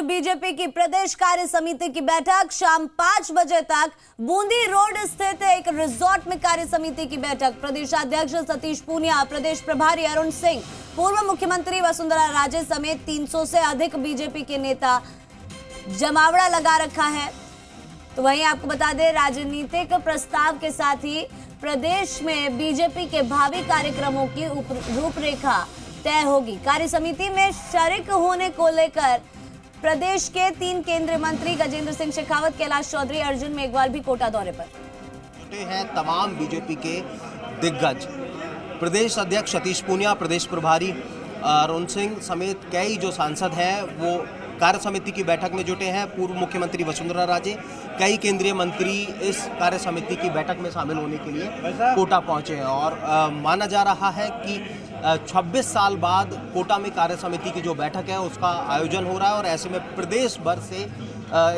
BJP की प्रदेश कार्य समिति की बैठक शाम 5 बजे तक बूंदी रोड स्थित एक रिजॉर्ट में कार्य समिति की बैठक। प्रदेशाध्यक्ष सतीश पूनिया, प्रदेश प्रभारी अरुण सिंह, पूर्व मुख्यमंत्री वसुंधरा राजे समेत 300 से अधिक बीजेपी के नेता जमावड़ा लगा रखा है। तो वहीं आपको बता दें, राजनीतिक प्रस्ताव के साथ ही प्रदेश में बीजेपी के भावी कार्यक्रमों की रूपरेखा तय होगी। कार्य समिति में शरीक होने को लेकर प्रदेश के 3 केंद्रीय मंत्री गजेंद्र सिंह शेखावत, कैलाश चौधरी, अर्जुन मेघवाल भी कोटा दौरे पर जुटे हैं। तमाम बीजेपी के दिग्गज, प्रदेश अध्यक्ष सतीश पूनिया, प्रदेश प्रभारी अरुण सिंह समेत कई जो सांसद हैं वो कार्य समिति की बैठक में जुटे हैं। पूर्व मुख्यमंत्री वसुंधरा राजे, कई केंद्रीय मंत्री इस कार्य समिति की बैठक में शामिल होने के लिए कोटा पहुंचे हैं और माना जा रहा है कि 26 साल बाद कोटा में कार्य समिति की जो बैठक है उसका आयोजन हो रहा है और ऐसे में प्रदेश भर से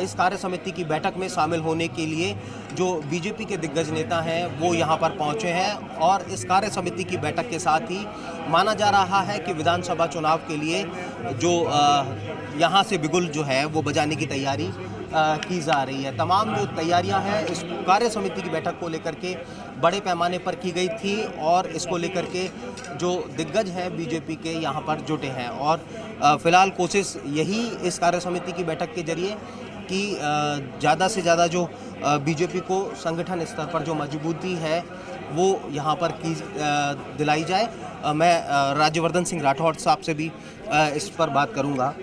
इस कार्य समिति की बैठक में शामिल होने के लिए जो बीजेपी के दिग्गज नेता हैं वो यहाँ पर पहुँचे हैं और इस कार्य समिति की बैठक के साथ ही माना जा रहा है कि विधानसभा चुनाव के लिए जो यहाँ से बिगुल जो है वो बजाने की तैयारी की जा रही है। तमाम जो तैयारियां हैं इस कार्य समिति की बैठक को लेकर के बड़े पैमाने पर की गई थी और इसको लेकर के जो दिग्गज हैं बीजेपी के यहाँ पर जुटे हैं और फिलहाल कोशिश यही इस कार्य समिति की बैठक के जरिए कि ज़्यादा से ज़्यादा जो बीजेपी को संगठन स्तर पर जो मजबूती है वो यहाँ पर की दिलाई जाए। मैं राज्यवर्धन सिंह राठौड़ साहब से भी इस पर बात करूँगा।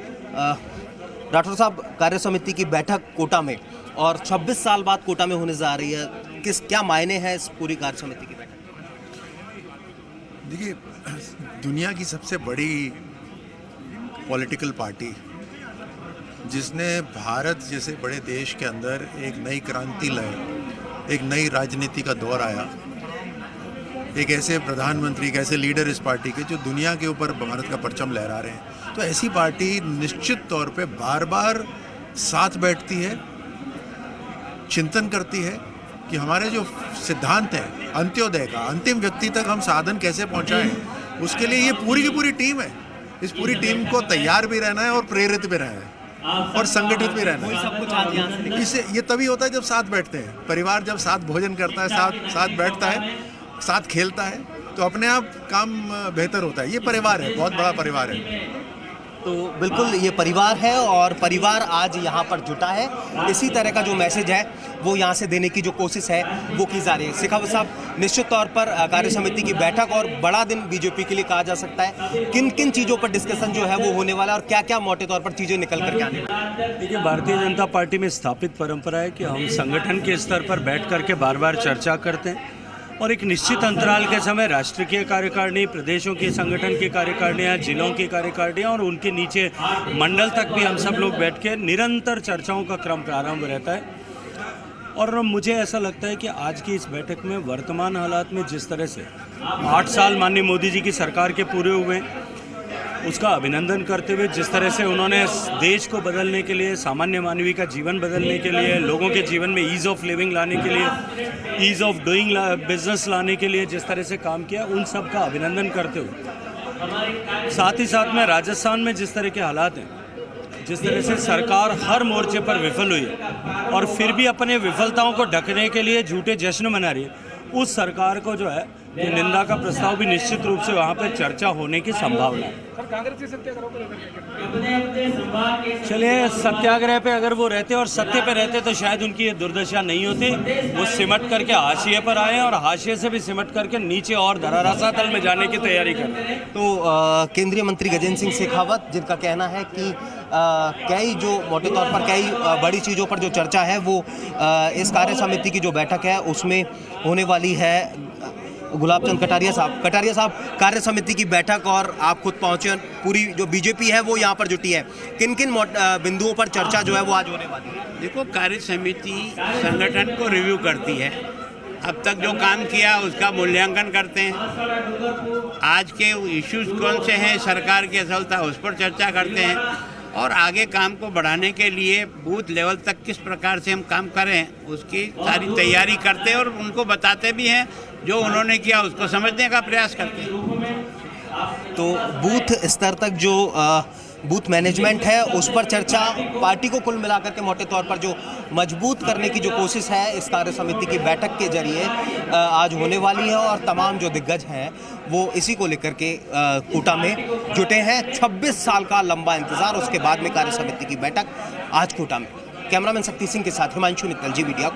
राठौर साहब, कार्य समिति की बैठक कोटा में और 26 साल बाद कोटा में होने जा रही है, क्या मायने हैं इस पूरी कार्य समिति की बैठक? देखिए, दुनिया की सबसे बड़ी पॉलिटिकल पार्टी जिसने भारत जैसे बड़े देश के अंदर एक नई क्रांति लाई, एक नई राजनीति का दौर आया, एक ऐसे प्रधानमंत्री, एक ऐसे लीडर इस पार्टी के जो दुनिया के ऊपर भारत का परचम लहरा रहे हैं, तो ऐसी पार्टी निश्चित तौर पे बार बार साथ बैठती है, चिंतन करती है कि हमारे जो सिद्धांत हैं अंत्योदय का, अंतिम व्यक्ति तक हम साधन कैसे पहुंचाएं। उसके लिए ये पूरी की पूरी टीम है। इस पूरी टीम को तैयार भी रहना है और प्रेरित भी रहना है और संगठित भी रहना है। इससे ये तभी होता है जब साथ बैठते हैं। परिवार जब साथ भोजन करता है, साथ बैठता है, साथ खेलता है, तो अपने आप काम बेहतर होता है। ये परिवार है, बहुत बड़ा परिवार है। तो बिल्कुल ये परिवार है और परिवार आज यहाँ पर जुटा है। इसी तरह का जो मैसेज है वो यहाँ से देने की जो कोशिश है वो की जा रही है। शेखावत साहब, निश्चित तौर पर कार्य समिति की बैठक और बड़ा दिन बीजेपी के लिए कहा जा सकता है। किन किन चीज़ों पर डिस्कशन जो है वो होने वाला है और क्या क्या मोटे तौर पर चीज़ें निकल करके आने वाली है? देखिए, भारतीय जनता पार्टी में स्थापित परंपरा है कि हम संगठन के स्तर पर बैठ करके बार बार चर्चा करते हैं और एक निश्चित अंतराल के समय राष्ट्र की कार्यकारिणी, प्रदेशों के संगठन की कार्यकारिणियाँ, जिलों की कार्यकारिणियाँ और उनके नीचे मंडल तक भी हम सब लोग बैठ के निरंतर चर्चाओं का क्रम प्रारंभ रहता है। और मुझे ऐसा लगता है कि आज की इस बैठक में वर्तमान हालात में जिस तरह से 8 साल माननीय मोदी जी की सरकार के पूरे हुए, उसका अभिनंदन करते हुए जिस तरह से उन्होंने देश को बदलने के लिए, सामान्य मानवी का जीवन बदलने के लिए, लोगों के जीवन में ईज़ ऑफ लिविंग लाने के लिए, ईज़ ऑफ डूइंग बिजनेस लाने के लिए जिस तरह से काम किया, उन सब का अभिनंदन करते हुए साथ ही साथ में राजस्थान में जिस तरह के हालात हैं, जिस तरह से सरकार हर मोर्चे पर विफल हुई है और फिर भी अपने विफलताओं को ढकने के लिए झूठे जश्न मना रही है, उस सरकार को जो है ये निंदा का प्रस्ताव भी निश्चित रूप से वहाँ पर चर्चा होने की संभावना है। चलिए, सत्याग्रह पे अगर वो रहते और सत्य पे रहते तो शायद उनकी ये दुर्दशा नहीं होती। वो सिमट करके हाशिए पर आए और हाशिए से भी सिमट करके नीचे और धराशातल में जाने की तैयारी कर रहे हैं। तो केंद्रीय मंत्री गजेंद्र सिंह शेखावत, जिनका कहना है कि कई जो मोटे तौर पर कई बड़ी चीज़ों पर जो चर्चा है वो इस कार्य समिति की जो बैठक है उसमें होने वाली है। गुलाब चंद कटारिया साहब, कार्य समिति की बैठक और आप खुद पहुंचे, पूरी जो बीजेपी है वो यहाँ पर जुटी है, किन किन बिंदुओं पर चर्चा जो है वो आज होने वाली है? देखो, कार्य समिति संगठन को रिव्यू करती है। अब तक जो काम किया उसका मूल्यांकन करते हैं। आज के इश्यूज कौन से हैं, सरकार की असफलता, उस पर चर्चा करते हैं और आगे काम को बढ़ाने के लिए बूथ लेवल तक किस प्रकार से हम काम करें उसकी सारी तैयारी करते हैं और उनको बताते भी हैं। जो उन्होंने किया उसको समझने का प्रयास करते हैं। तो बूथ स्तर तक जो बूथ मैनेजमेंट है उस पर चर्चा, पार्टी को कुल मिलाकर के मोटे तौर पर जो मजबूत करने की जो कोशिश है इस कार्य समिति की बैठक के जरिए आज होने वाली है। और तमाम जो दिग्गज हैं वो इसी को लेकर के कोटा में जुटे हैं। 26 साल का लंबा इंतजार, उसके बाद में कार्य समिति की बैठक आज कोटा में। कैमरामैन शक्ति सिंह के साथ हिमांशु मित्तल, जी मीडिया।